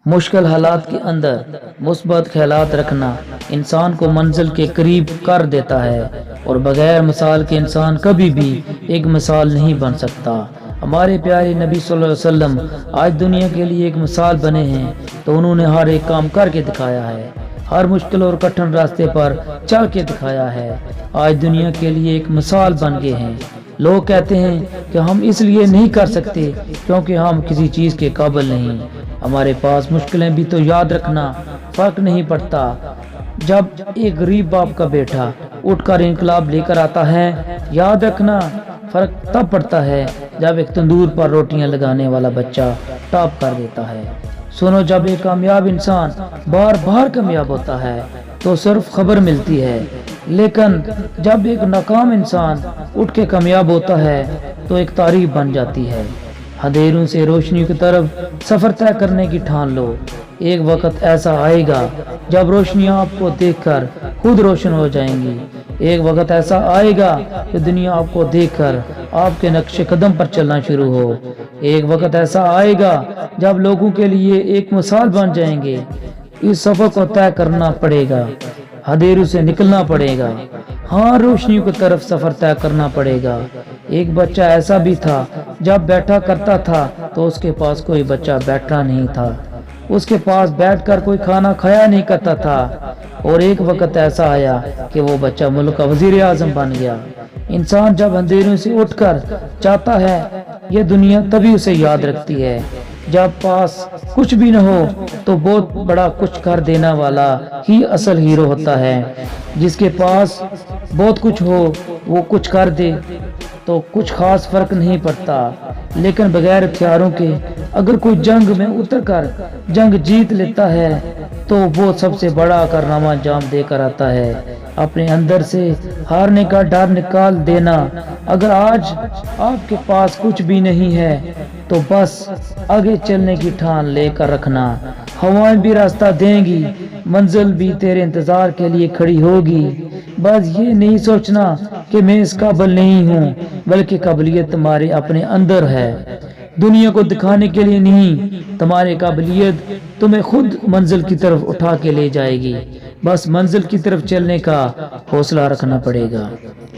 مشکل حالات کے اندر مثبت خیالات رکھنا انسان کو منزل کے قریب کر دیتا ہے، اور بغیر مثال کے انسان کبھی بھی ایک مثال نہیں بن سکتا۔ ہمارے پیارے نبی صلی اللہ علیہ وسلم آج دنیا کے لیے ایک مثال بنے ہیں، تو انہوں نے ہر ایک کام کر کے دکھایا ہے، ہر مشکل اور کٹھن راستے پر چل کے دکھایا ہے۔ آج دنیا کے لیے ایک مثال بن گئے ہیں۔ لوگ کہتے ہیں کہ ہم اس لیے نہیں کر سکتے کیونکہ ہم کسی چیز کے قابل نہیں۔ ہمارے پاس مشکلیں بھی تو یاد رکھنا فرق نہیں پڑتا۔ جب ایک غریب باپ کا بیٹا اٹھ کر انقلاب لے کر آتا ہے، یاد رکھنا فرق تب پڑتا ہے جب ایک تندور پر روٹیاں لگانے والا بچہ ٹاپ کر دیتا ہے۔ سنو، جب ایک کامیاب انسان بار بار کامیاب ہوتا ہے تو صرف خبر ملتی ہے، لیکن جب ایک ناکام انسان اٹھ کے کامیاب ہوتا ہے تو ایک تعریف بن جاتی ہے۔ اندھیروں سے روشنی کی طرف سفر طے کرنے کی ٹھان لو۔ ایک وقت ایسا آئے گا جب روشنیاں آپ کو دیکھ کر خود روشن ہو جائیں گی۔ ایک وقت ایسا آئے گا کہ دنیا آپ کو دیکھ کر آپ کے نقش قدم پر چلنا شروع ہو۔ ایک وقت ایسا آئے گا جب لوگوں کے لیے ایک مثال بن جائیں گے۔ اس سفر کو طے کرنا پڑے گا، اندھیروں سے نکلنا پڑے گا، ہاں روشنیوں کی طرف سفر طے کرنا پڑے گا۔ ایک بچہ ایسا بھی تھا، جب بیٹھا کرتا تھا تو اس کے پاس کوئی بچہ بیٹھا نہیں تھا، اس کے پاس بیٹھ کر کوئی کھانا کھایا نہیں کرتا تھا، اور ایک وقت ایسا آیا کہ وہ بچہ ملک کا وزیر اعظم بن گیا۔ انسان جب اندھیروں سے اٹھ کر چاہتا ہے، یہ دنیا تبھی اسے یاد رکھتی ہے۔ جب پاس کچھ بھی نہ ہو تو بہت بڑا کچھ کر دینا والا ہی اصل ہیرو ہوتا ہے۔ جس کے پاس بہت کچھ ہو وہ کچھ کر دے تو کچھ خاص فرق نہیں پڑتا، لیکن بغیر ہتھیاروں کے اگر کوئی جنگ میں اتر کر جنگ جیت لیتا ہے تو وہ سب سے بڑا کارنامہ انجام دے کر آتا ہے۔ اپنے اندر سے ہارنے کا ڈر نکال دینا۔ اگر آج آپ کے پاس کچھ بھی نہیں ہے تو بس آگے چلنے کی ٹھان لے کر رکھنا۔ ہوائیں بھی راستہ دیں گی، منزل بھی تیرے انتظار کے لیے کھڑی ہوگی۔ بس یہ نہیں سوچنا کہ میں اس قابل نہیں ہوں، بلکہ قابلیت تمہارے اپنے اندر ہے، دنیا کو دکھانے کے لیے نہیں۔ تمہاری قابلیت تمہیں خود منزل کی طرف اٹھا کے لے جائے گی، بس منزل کی طرف چلنے کا حوصلہ رکھنا پڑے گا۔